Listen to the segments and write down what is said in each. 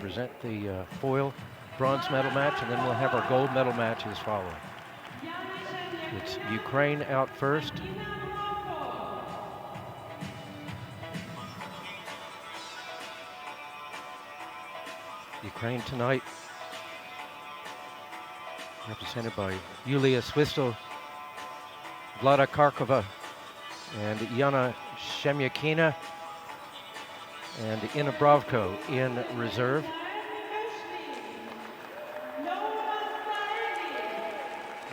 present the foil bronze medal match, and then we'll have our gold medal matches following. It's Ukraine out first. Ukraine tonight represented by Yulia Swistel, Vlada Karkova, and Yana Shemyakina, and Inna Bravko in reserve.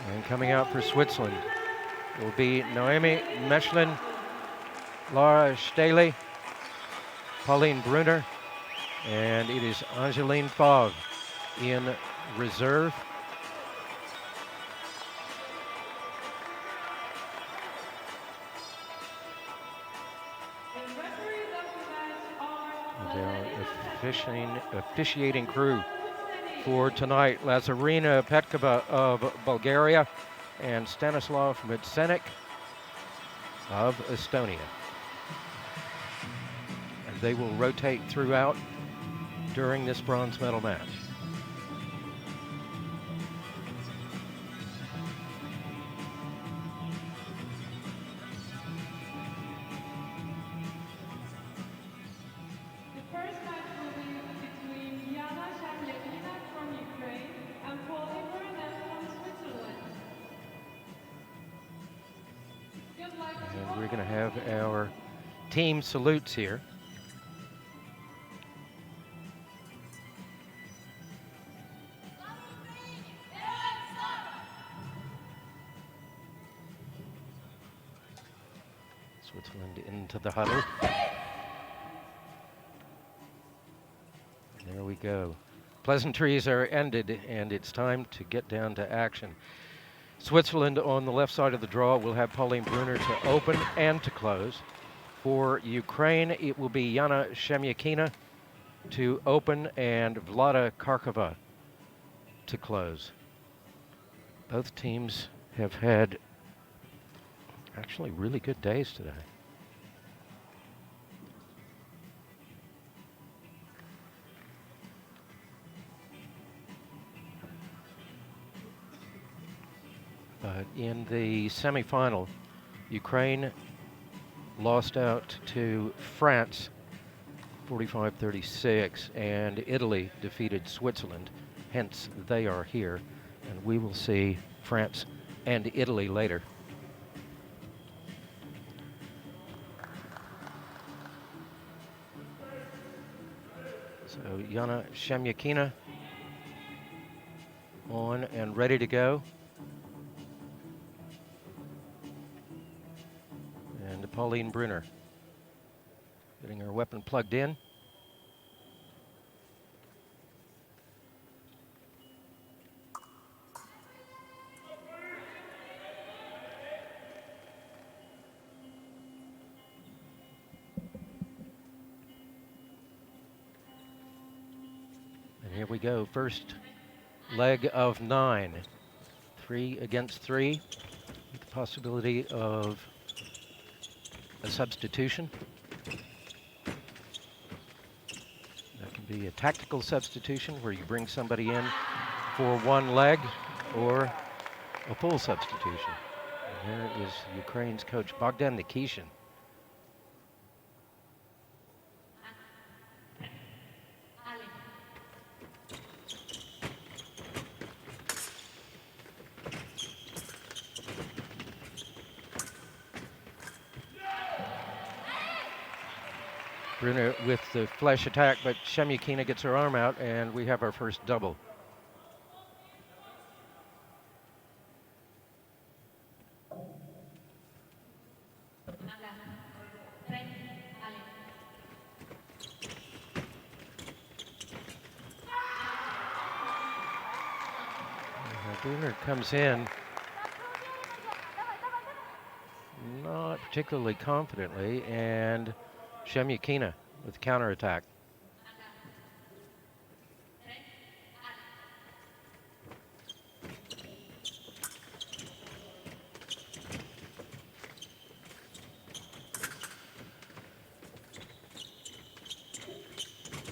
And coming out for Switzerland will be Noemi Mechlin, Laura Staley, Pauline Brunner, and it is Angeline Favre in reserve. The officiating crew for tonight: Lazarina Petkova of Bulgaria and Stanislav Mitsenik of Estonia. And they will rotate throughout during this bronze medal match. And we're going to have our team salutes here. Switzerland into the huddle. There we go. Pleasantries are ended, and it's time to get down to action. Switzerland on the left side of the draw will have Pauline Brunner to open and to close. For Ukraine, it will be Yana Shemyakina to open and Vlada Karkova to close. Both teams have had actually really good days today. But in the semifinal, Ukraine lost out to France 45-36, and Italy defeated Switzerland. Hence, they are here, and we will see France and Italy later. So Yana Shemyakina on and ready to go. And Pauline Brunner getting her weapon plugged in. And here we go, first leg of 9. 3 against 3, with the possibility of a substitution. That can be a tactical substitution where you bring somebody in for one leg, or a full substitution. And there is Ukraine's coach, Bogdan Nikishin. Brunner with the flesh attack, but Shemyakina gets her arm out, and we have our first double. Brunner comes in not particularly confidently, and Shemyakina with counterattack.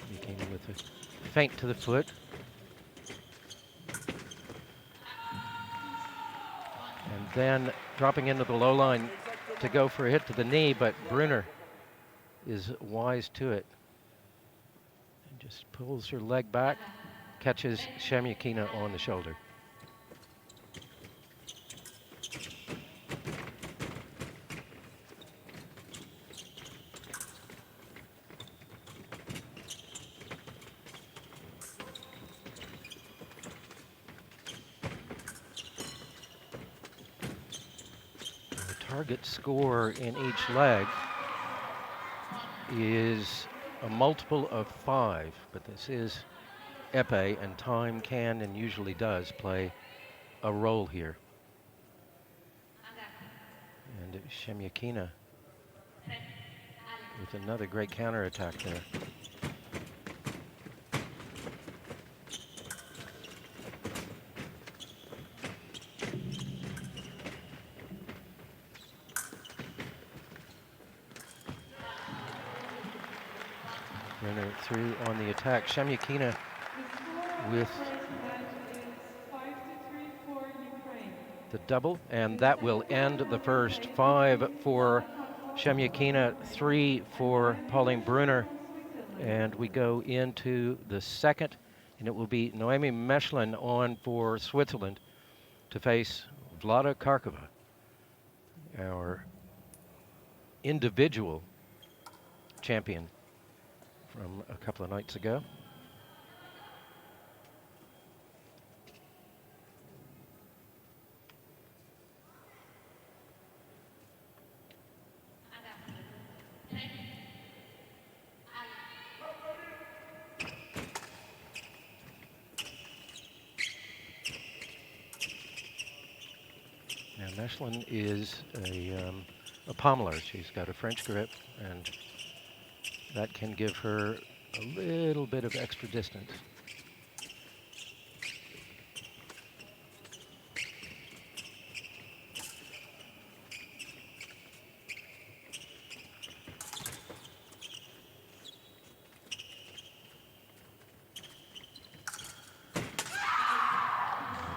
Shemyakina with a feint to the foot. And then dropping into the low line to go for a hit to the knee, but Brunner is wise to it. And just pulls her leg back, catches Shemyakina on the shoulder. Target score in each leg is a multiple of 5, but this is épée, and time can and usually does play a role here. And Shemyakina with another great counterattack there. Brunner through on the attack. Shemyakina with the double, and that will end the first. 5 for Shemyakina, 3 for Pauline Brunner. And we go into the second, and it will be Noemi Mechlin on for Switzerland to face Vlada Karkova, our individual champion from a couple of nights ago. Now Mechlin is a pommeler. She's got a French grip, and that can give her a little bit of extra distance.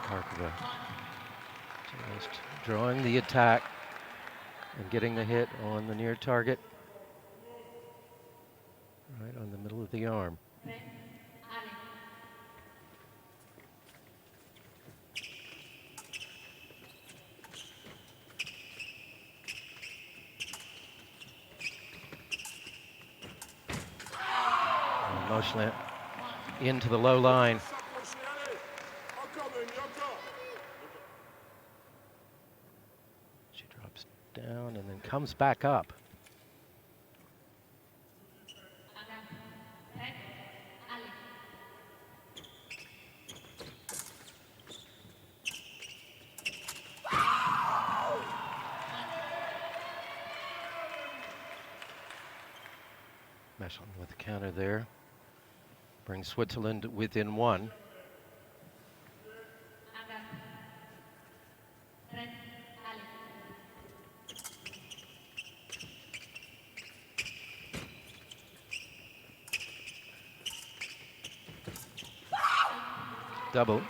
Karkova just drawing the attack and getting the hit on the near target, right on the middle of the arm. Mechlin into the low line. She drops down and then comes back up. Mechlin with the counter there. Brings Switzerland within 1. Double.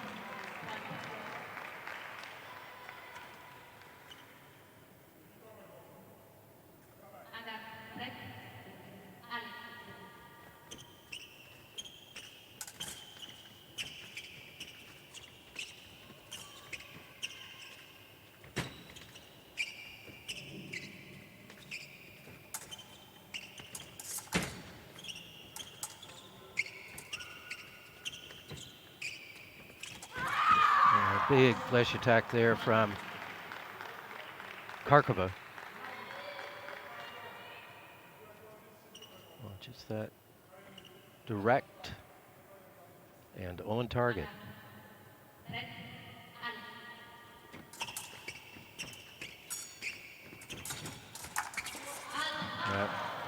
Big flesh attack there from Karkova. Just that direct and on target.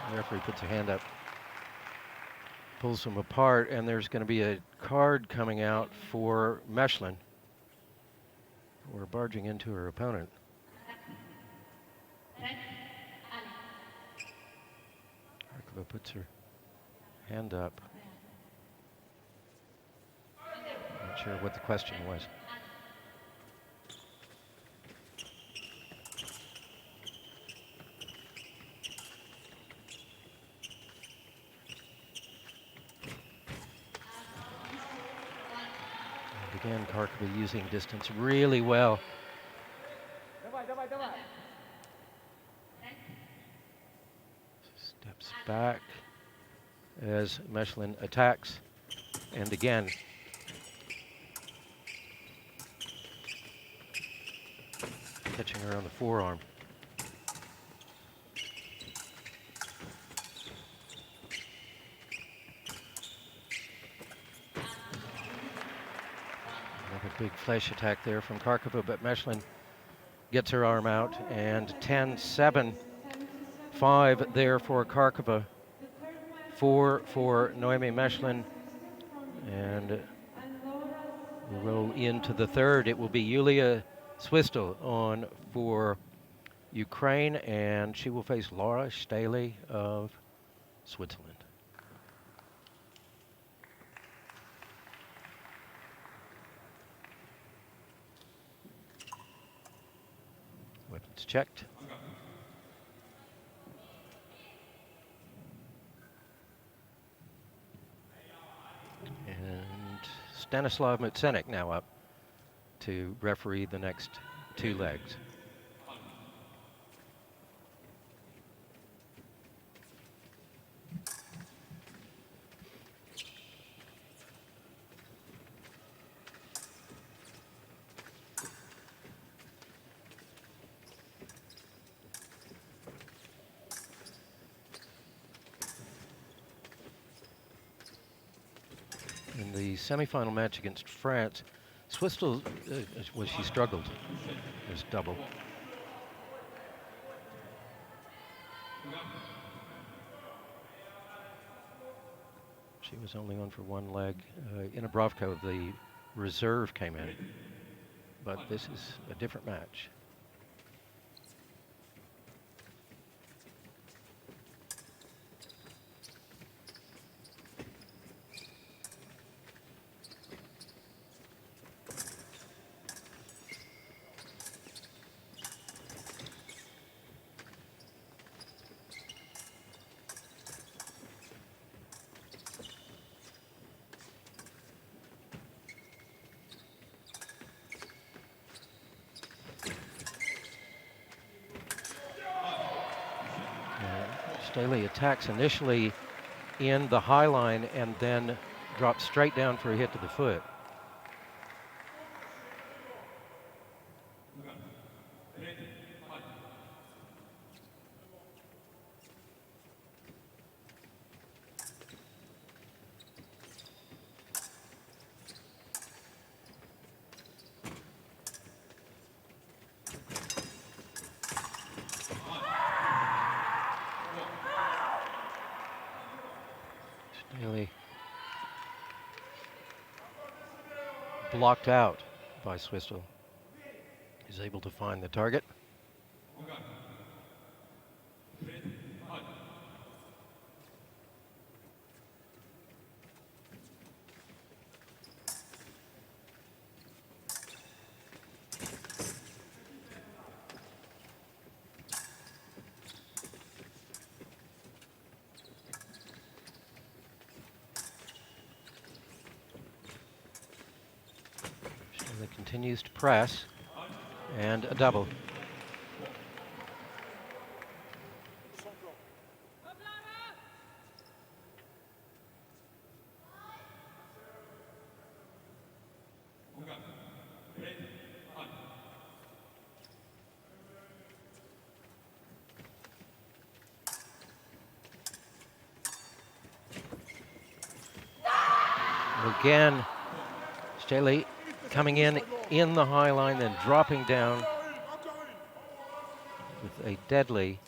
The referee puts a hand up, pulls them apart, and there's going to be a card coming out for Mechlin. We're barging into her opponent. Karkova puts her hand up. sure what the question was. And again, Karkova using distance really well. Steps back as Mechlin attacks. And again, catching her on the forearm. Another big flash attack there from Karkova, but Mechlin gets her arm out, and 10-7, 5 there for Karkova, 4 for Noemi Mechlin, and we roll into the third. It will be Yulia Swistel on for Ukraine, and she will face Laura Staley of Switzerland. Weapons checked. And Stanislav Mutsenik now up to referee the next 2 legs. In the semifinal match against France, Swistel, she struggled as double. She was only on for 1 leg. In Abrovko, the reserve came in, but this is a different match. Staley attacks initially in the high line and then drops straight down for a hit to the foot. Staley blocked out by Swistel. He's able to find the target. Staley continues to press, and a double. Again, Staley coming in the high line, then dropping down with a deadly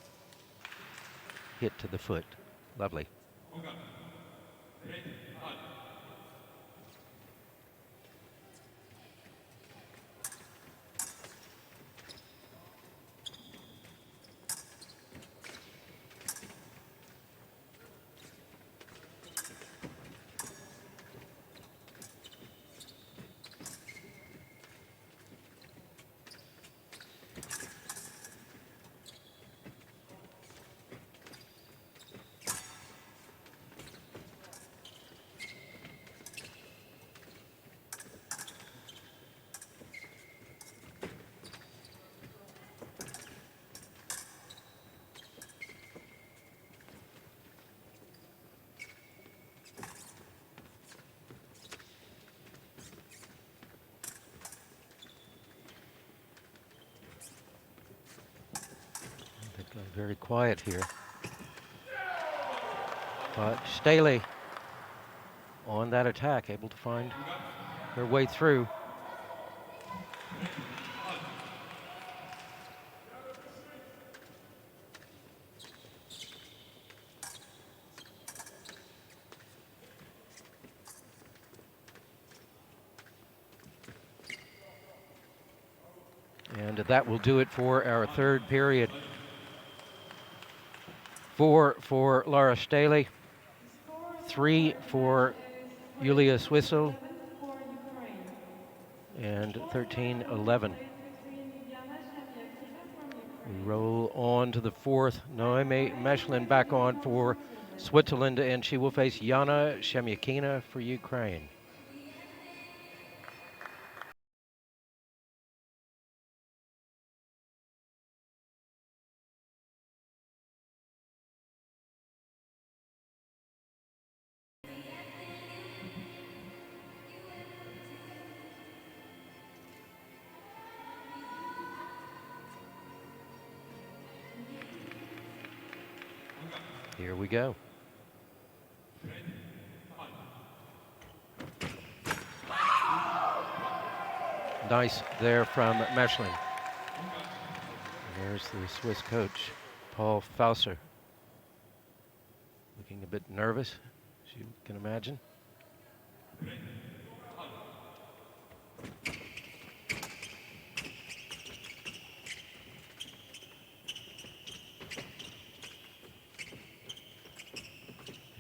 hit to the foot. Lovely. Very quiet here. But Staley on that attack, able to find her way through. And that will do it for our third period. 4 for Laura Staley, 3 for Yulia Swissel, and 13-11. We roll on to the fourth. Noemi Meshlin back on for Switzerland, and she will face Yana Shemyakina for Ukraine. Here we go. Nice there from Meshlin. There's the Swiss coach, Paul Fausser. Looking a bit nervous, as you can imagine.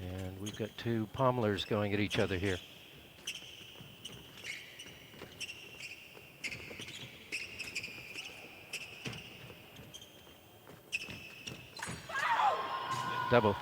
And we've got two pommelers going at each other here. Double.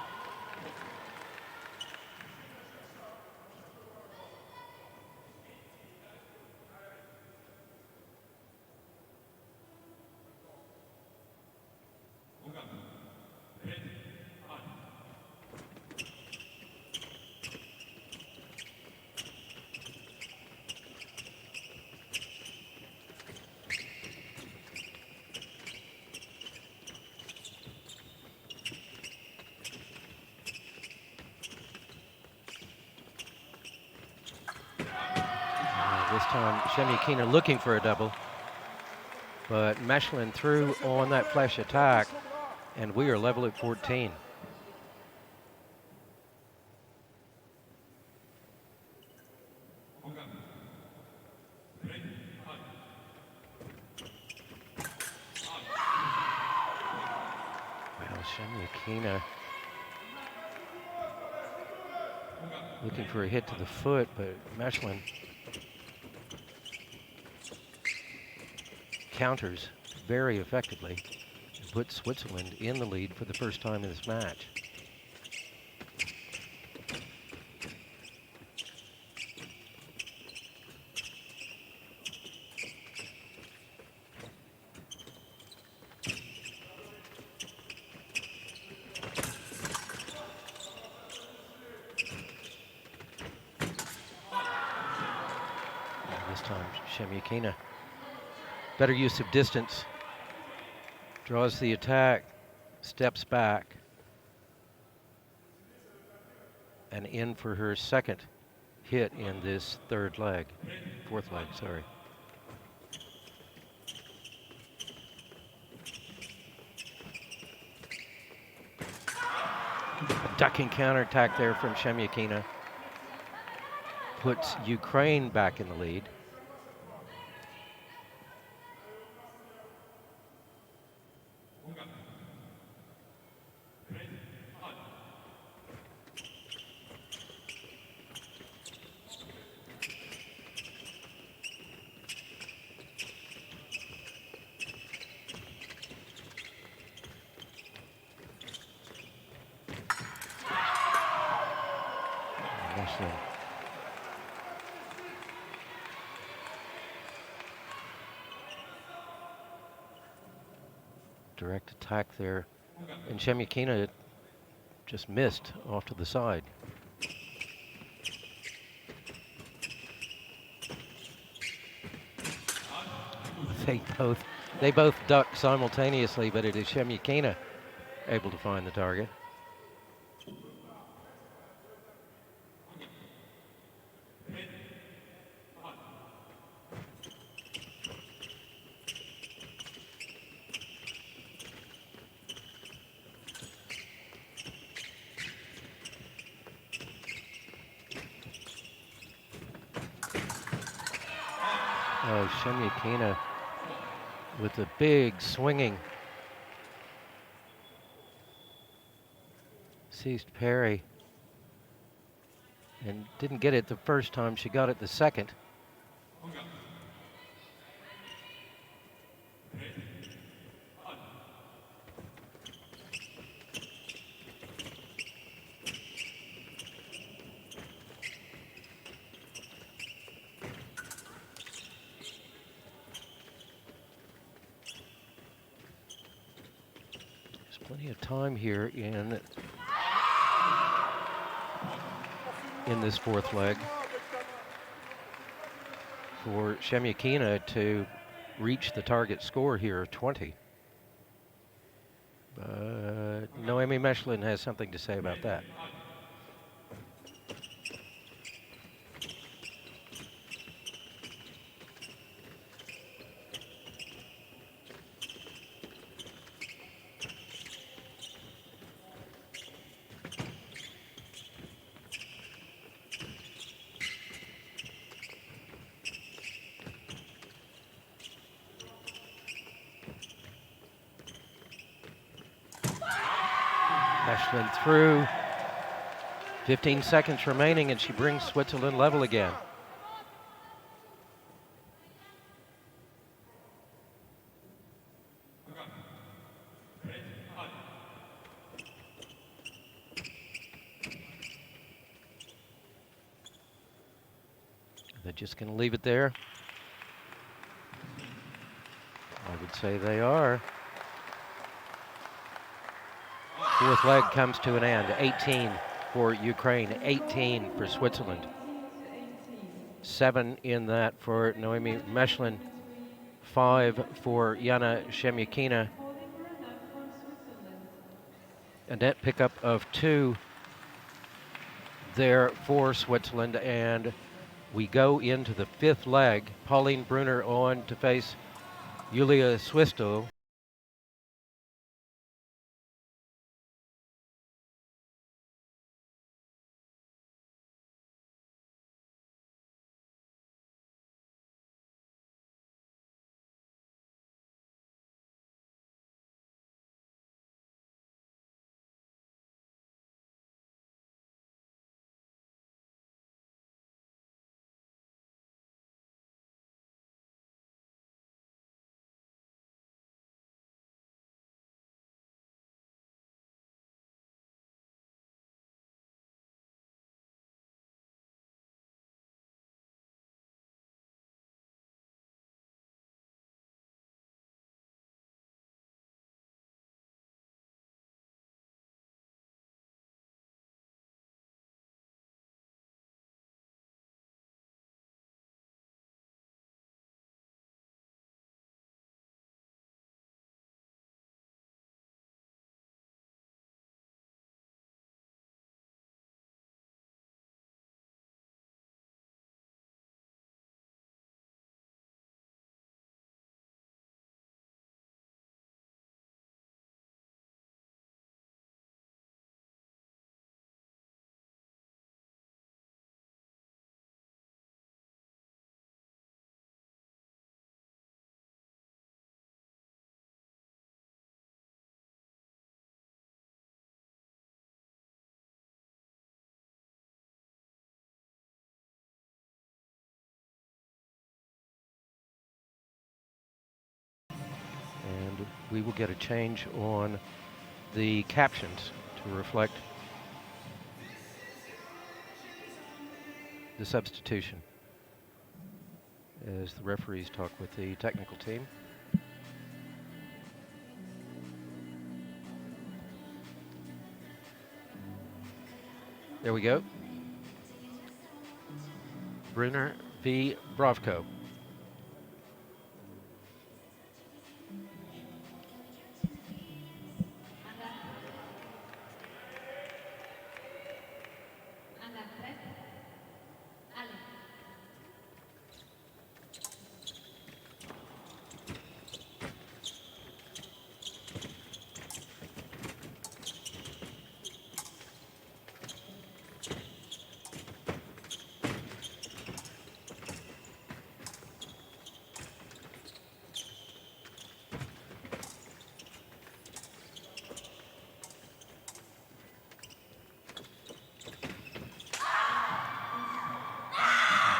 This time, Shemyakina looking for a double, but Meshlin through on that flash attack, and we are level at 14. Well, Shemyakina looking for a hit to the foot, but Meshlin counters very effectively and put Switzerland in the lead for the first time in this match. And this time, Shemyakina, better use of distance, draws the attack, steps back, and in for her second hit in this fourth leg, sorry. A ducking counterattack there from Shemyakina puts Ukraine back in the lead. Direct attack there, and Shemyakina just missed off to the side. They both duck simultaneously, but it is Shemyakina able to find the target. Oh, Shemyakina with the big swinging. Seized parry and didn't get it the first time. She got it the second. Plenty of time here in this fourth leg for Shemyakina to reach the target score here of 20. But Noemi Mechlin has something to say about that. Mechlin through. 15 seconds remaining, and she brings Switzerland level again. They're just going to leave it there. I would say they are. Fourth leg comes to an end. 18 for Ukraine, 18 for Switzerland. 7 in that for Noemi Mechlin, 5 for Yana Shemyakina. A net pickup of 2 there for Switzerland, and we go into the fifth leg. Pauline Brunner on to face Julia Swistel. And we will get a change on the captions to reflect the substitution as the referees talk with the technical team. There we go. Brunner v. Brovko.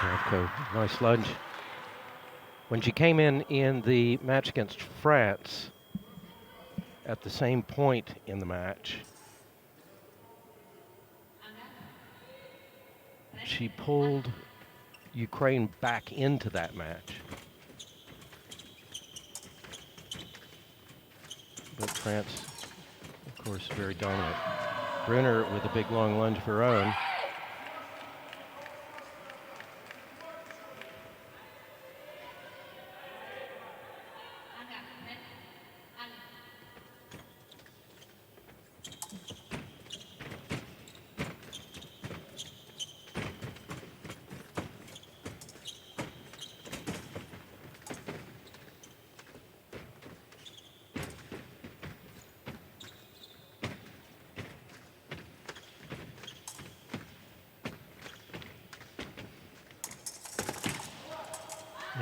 Bravko, nice lunge. When she came in the match against France, at the same point in the match, she pulled Ukraine back into that match. But France, of course, very dominant. Brunner with a big long lunge of her own.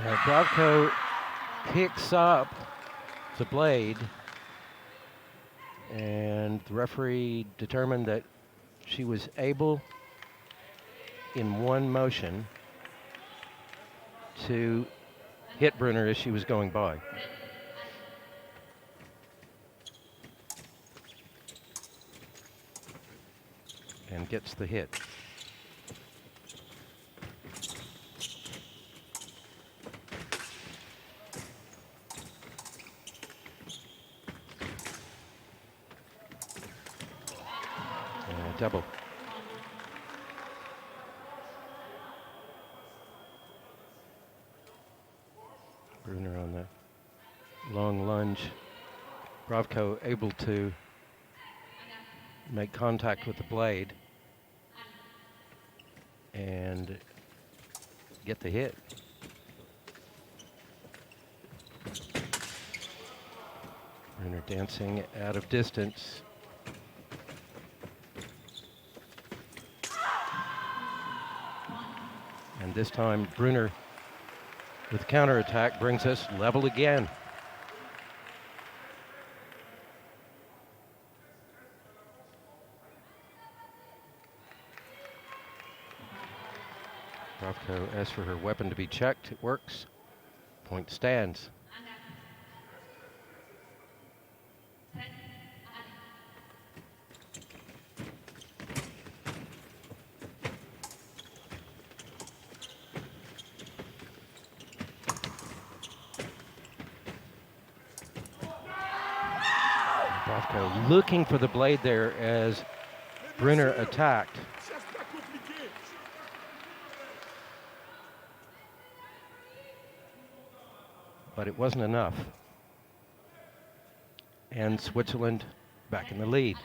Now Bravko picks up the blade, and the referee determined that she was able, in one motion, to hit Brunner as she was going by. And gets the hit. Double. Brunner on the long lunge. Bravko able to make contact with the blade and get the hit. Brunner dancing out of distance. And this time Brunner with counterattack brings us level again. Bravko asks for her weapon to be checked. It works. Point stands. Bravko looking for the blade there as Brunner attacked. But it wasn't enough. And Switzerland back in the lead.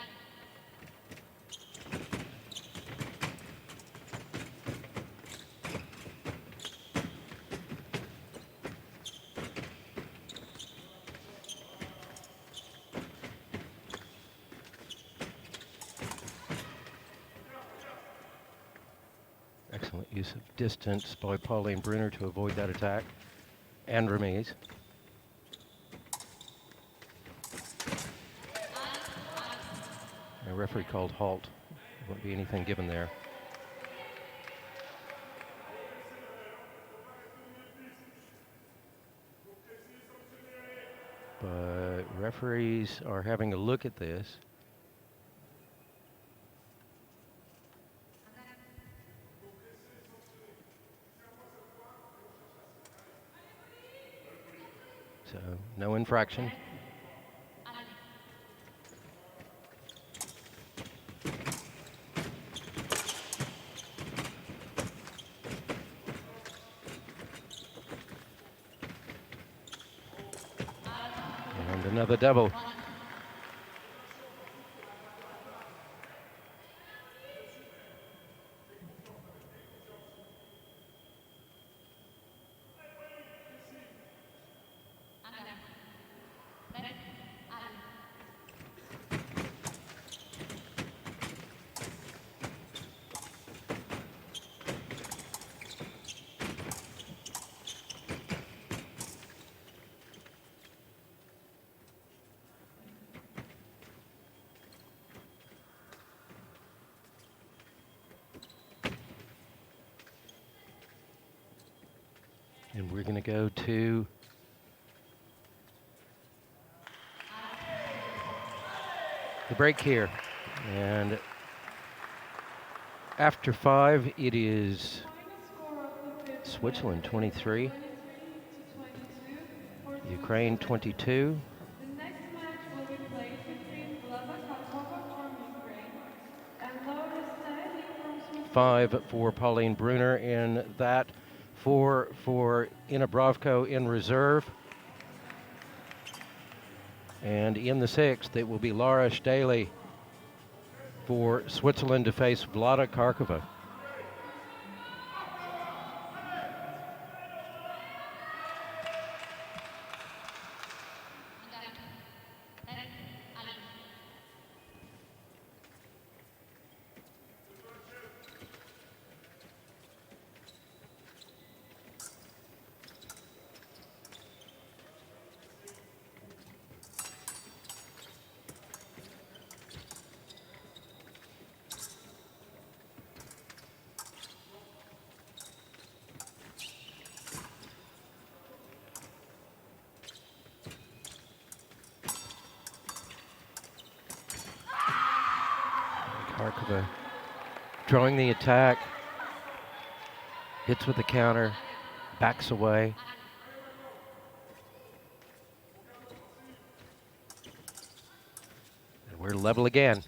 Excellent use of distance by Pauline Brunner to avoid that attack. And remise. A referee called halt. There won't be anything given there. But referees are having a look at this. So, no infraction. And another double. And we're going to go to the break here. And after 5, it is Switzerland 23, Ukraine 22. 5 for Pauline Brunner in that. 4 for Ina Bravko in reserve. And in the 6th, it will be Laura Staley for Switzerland to face Vlada Karkova. Karkova drawing the attack, hits with the counter, backs away. And we're level again.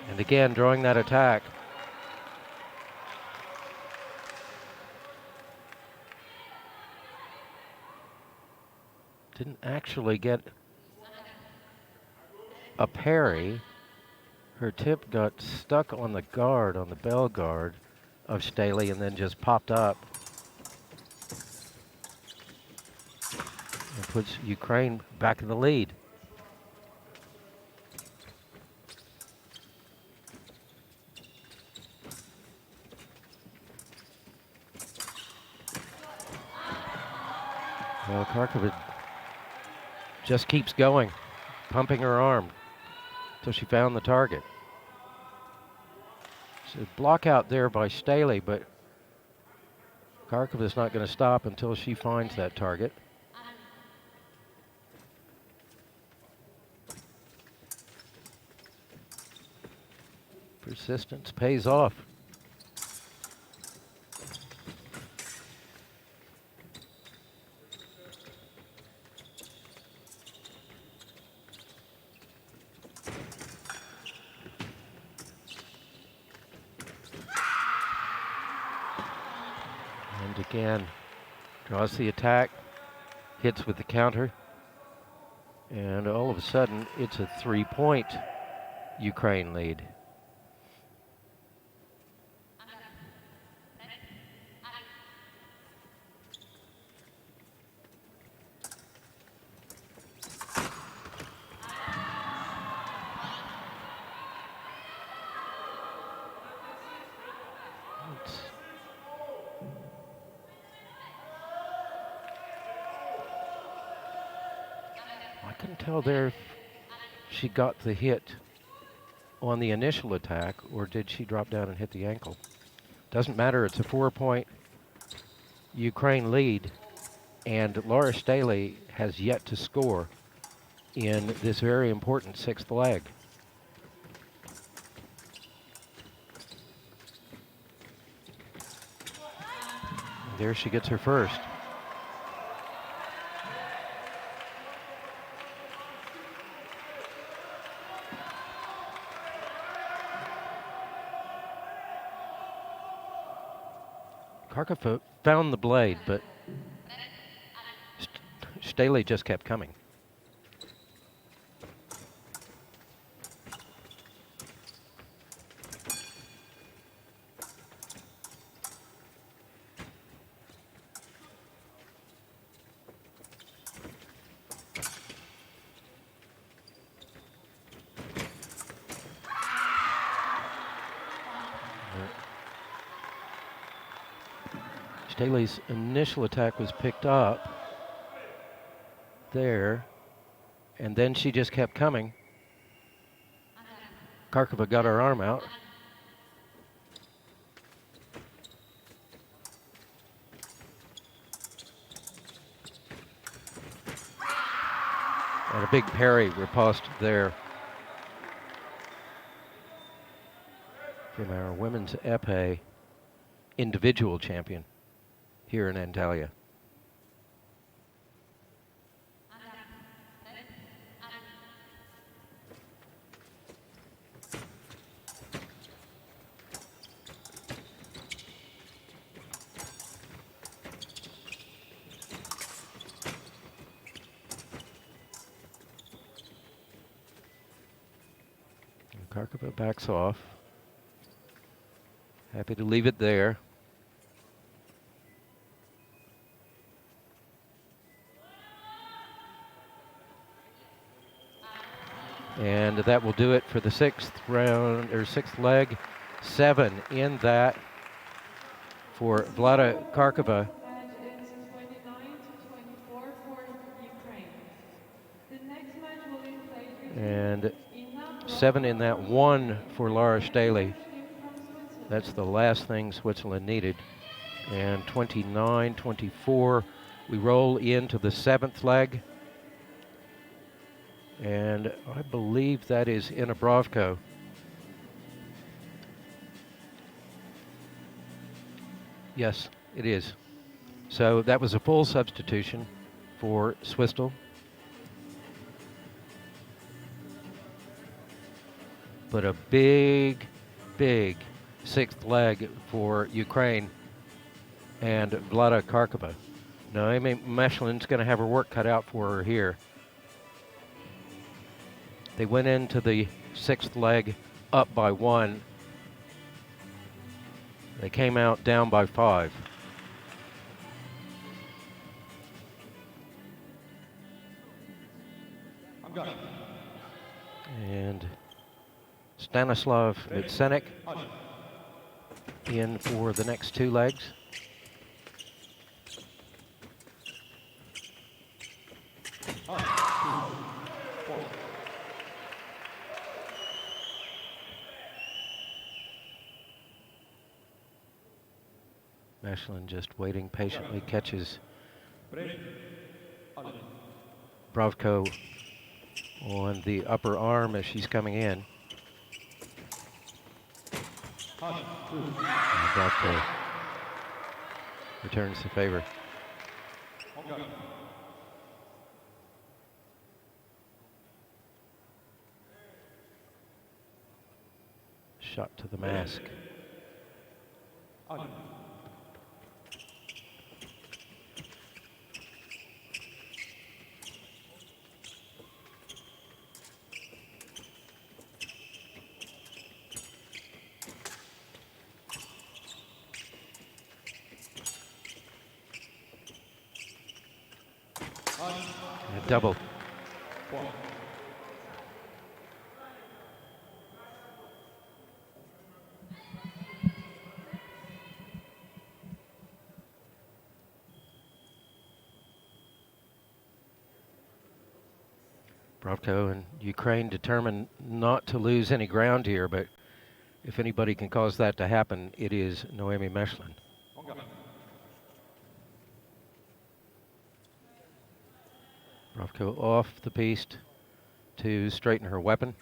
And again, drawing that attack. Didn't actually get a parry. Her tip got stuck on the guard, on the bell guard of Staley, and then just popped up. And puts Ukraine back in the lead. Well, Karkova just keeps going, pumping her arm till she found the target. So block out there by Staley, but Karkova's not going to stop until she finds that target. Persistence pays off. And again, draws the attack, hits with the counter, and all of a sudden it's a 3-point Ukraine lead. I couldn't tell there if she got the hit on the initial attack or did she drop down and hit the ankle. Doesn't matter, it's a 4-point Ukraine lead, and Laura Staley has yet to score in this very important 6th leg. And there she gets her first. Karkova found the blade, but Staley just kept coming. Staley's initial attack was picked up there, and then she just kept coming. Karkova got her arm out. And a big parry riposte there from our women's épée individual champion here in Antalya. Karkova backs off. Happy to leave it there. And that will do it for the sixth round, or sixth leg. 7 in that for Vlada Karkova. And 7 in that 1 for Laura Staley. That's the last thing Switzerland needed. And 29-24, we roll into the 7th leg. And I believe that is Ina Brovko. Yes, it is. So that was a full substitution for Swistel. But a big, big 6th leg for Ukraine and Vlada Karkova. Noemi Mechlin's going to have her work cut out for her here. They went into the 6th leg up by 1. They came out down by 5. And Stanislav Mitsenik in for the next 2 legs. Mechlin just waiting patiently, catches Brovko on the upper arm as she's coming in. And Brovko returns the favor. Shot to the mask. A double. Brovko and Ukraine determined not to lose any ground here, but if anybody can cause that to happen, it is Noemi Mechlin. Brovko off the piste to straighten her weapon.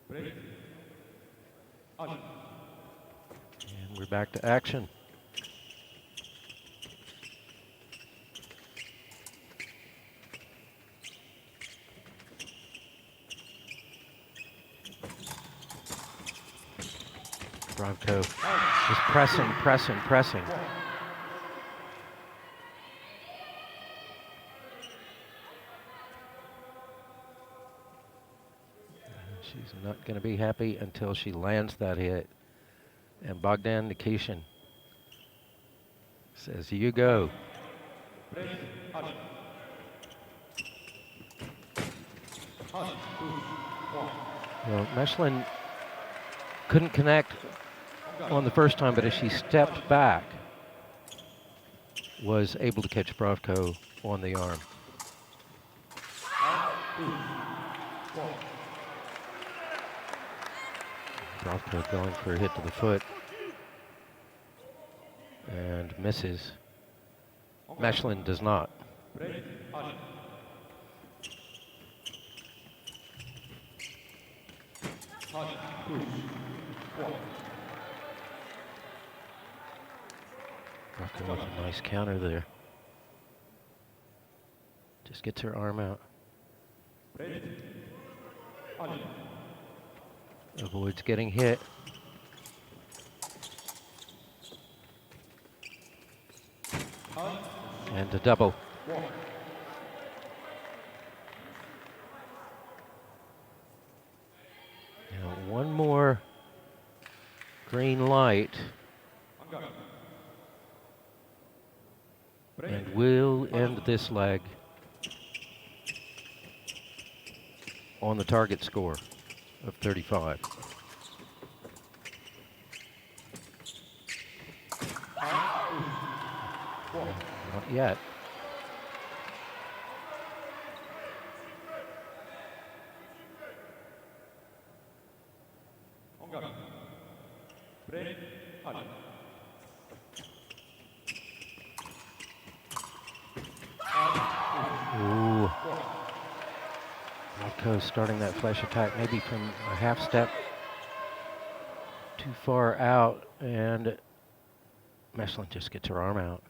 And we're back to action. Brovko is pressing. She's not going to be happy until she lands that hit. And Bogdan Nikishin says, you go. Well, Mechlin couldn't connect on the first time, but as she stepped back, was able to catch Brovko on the arm. Rothko going for a hit to the foot and misses. Mechlin does not. Rothko with a nice counter there. Just gets her arm out. Avoids getting hit. And a double. Now one more green light. And we'll end this leg on the target score of 35. Not yet. Ooh. Rothko starting that flash attack maybe from a half step too far out, and Mechlin just gets her arm out.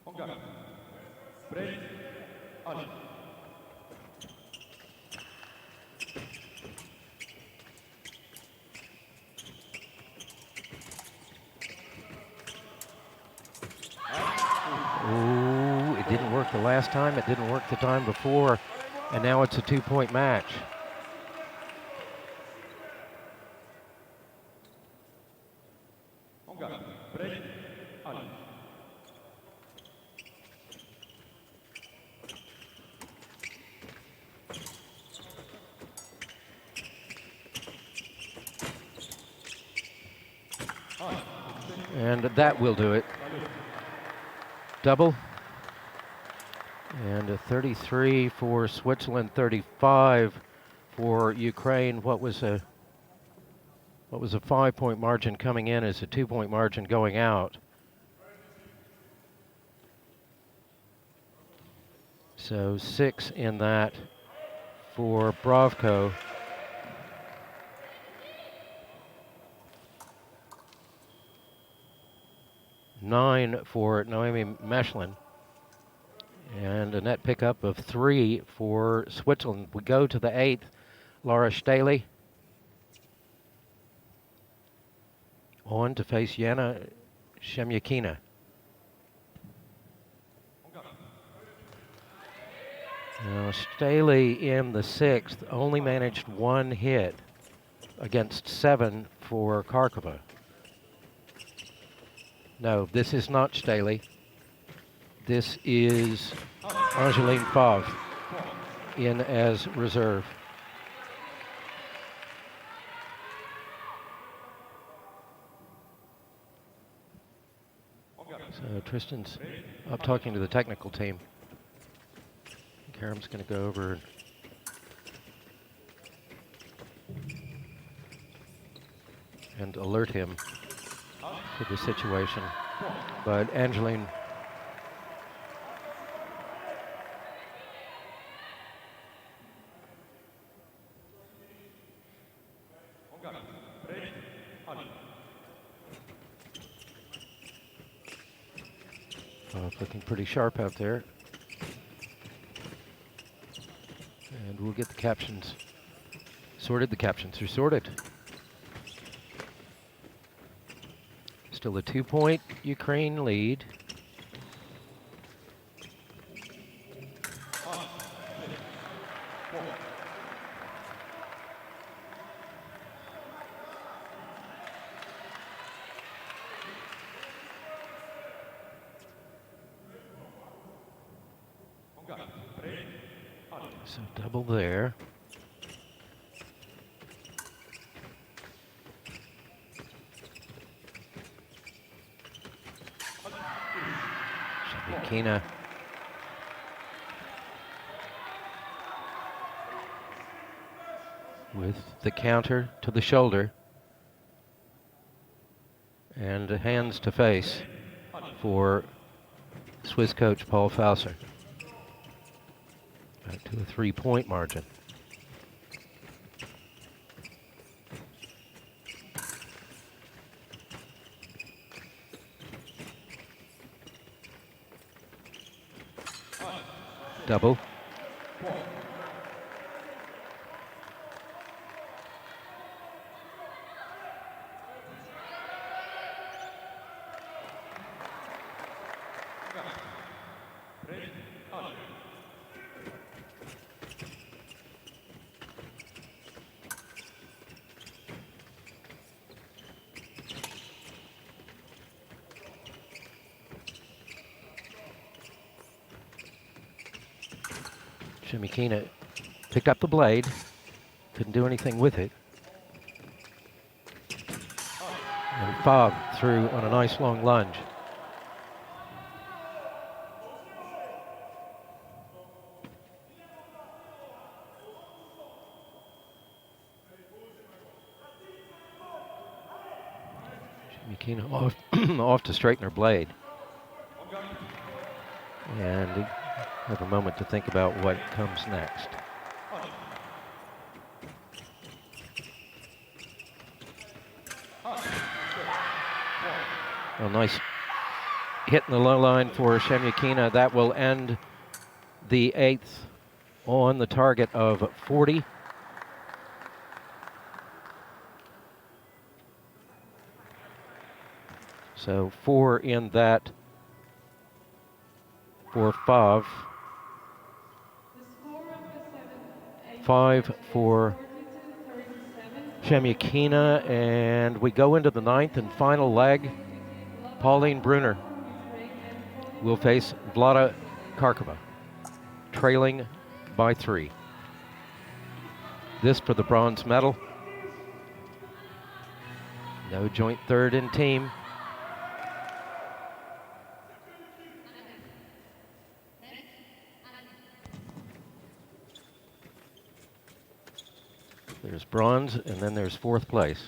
Ooh, it didn't work the last time, it didn't work the time before, and now it's a 2-point match. And that will do it. Double. And a 33 for Switzerland, 35 for Ukraine. What was a 5-point margin coming in is a 2-point margin going out. So 6 in that for Brovko. Nine for Noemi Mechlin. And a net pickup of 3 for Switzerland. We go to the 8th. Laura Staley on to face Yana Shemyakina. Now Staley in the 6th only managed 1 hit against 7 for Kharkova. No, this is not Staley. This is Angeline Favre in as reserve. So Tristan's up talking to the technical team. Karam's going to go over and alert him to the situation. But Angeline looking pretty sharp out there. And we'll get the captions sorted. The captions are sorted. Still a 2-point Ukraine lead. So double there. Shabikina. with the counter to the shoulder and hands to face for Swiss coach Paul Fausser. Back to a 3-point margin. Double. Shimikina picked up the blade, couldn't do anything with it. And Fob threw on a nice long lunge. Shimikina off to straighten her blade. And have a moment to think about what comes next. A nice hit in the low line for Shemyakina. That will end the 8th on the target of 40. So 4 in that for Fav. 5 for Shemyakina, and we go into the 9th and final leg. Pauline Brunner will face Vlada Karkova, trailing by 3. This for the bronze medal. No joint third in team. There's bronze, and then there's 4th place.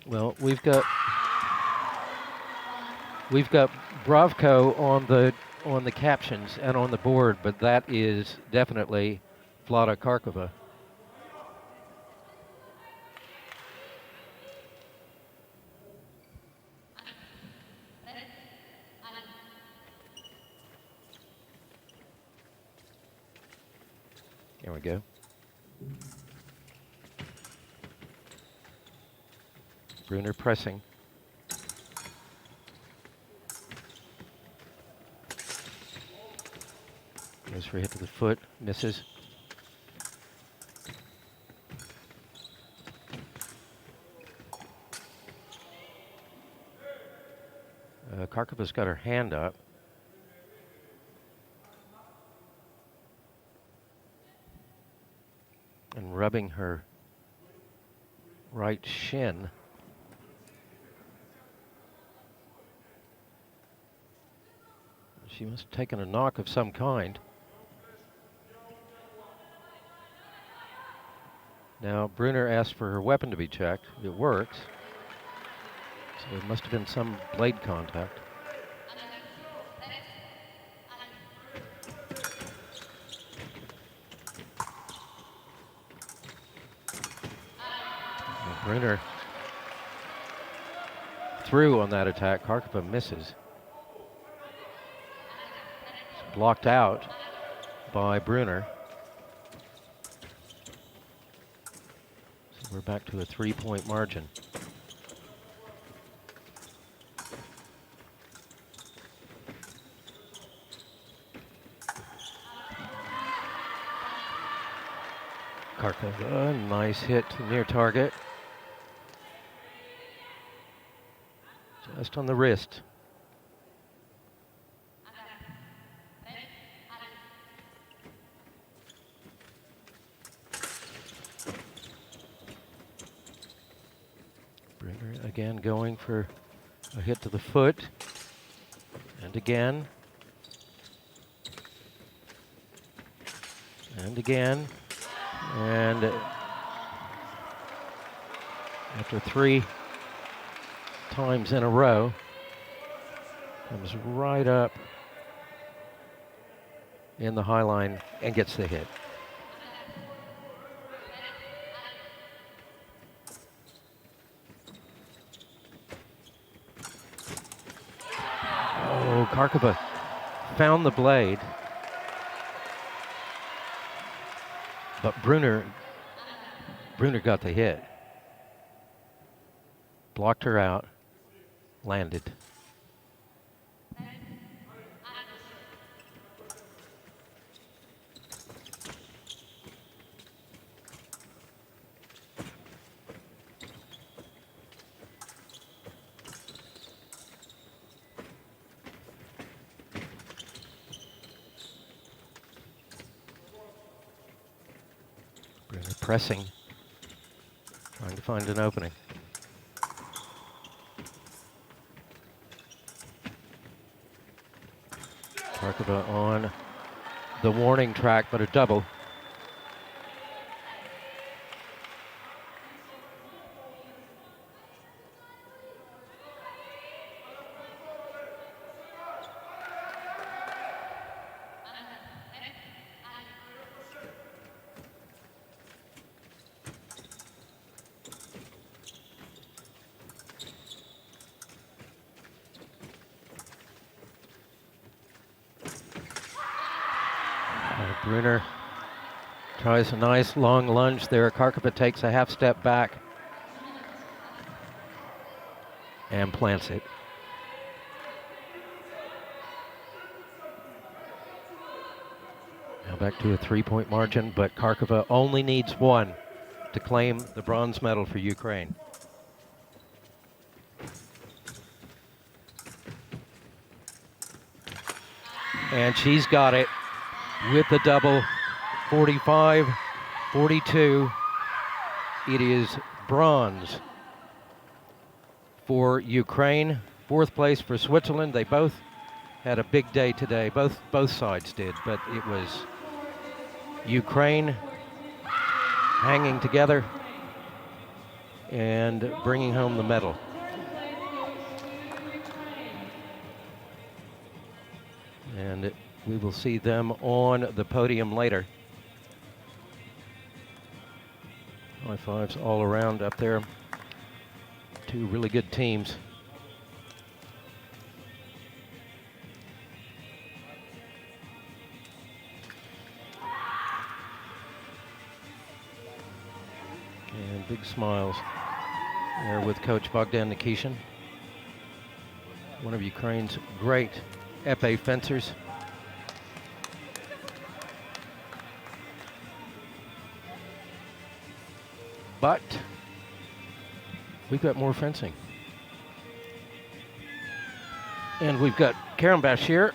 Well, we've got Bravko on the captions and on the board, but that is definitely Vlada Karkova. There we go. Brunner pressing. Goes for a hit to the foot, misses. Karkova's got her hand up. And rubbing her right shin. She must have taken a knock of some kind. Now, Brunner asked for her weapon to be checked. It works. So it must have been some blade contact. And Brunner threw on that attack. Karkova misses. It's blocked out by Brunner. So we're back to a 3-point margin. Karkova, nice hit near target. Just on the wrist. again going for a hit to the foot. And again. And again. And after 3 times in a row, comes right up in the high line and gets the hit. Oh, Karkova found the blade, but Brunner got the hit. Blocked her out, landed. Brunner pressing, trying to find an opening. Karkova on the warning track, but a double. Brunner tries a nice long lunge there. Karkova takes a half step back and plants it. Now back to a 3-point margin, but Karkova only needs 1 to claim the bronze medal for Ukraine. And she's got it with the double, 45-42. It is bronze for Ukraine, 4th place for Switzerland. They both had a big day today, both sides did, but it was Ukraine hanging together and bringing home the medal. And we will see them on the podium later. High fives all around up there. 2 really good teams. And big smiles there with Coach Bogdan Nikishin, one of Ukraine's great épée fencers. But we've got more fencing. And we've got Karen Bashir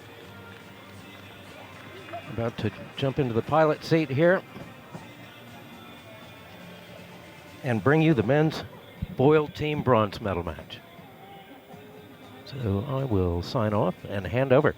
about to jump into the pilot seat here and bring you the men's foil team bronze medal match. So I will sign off and hand over.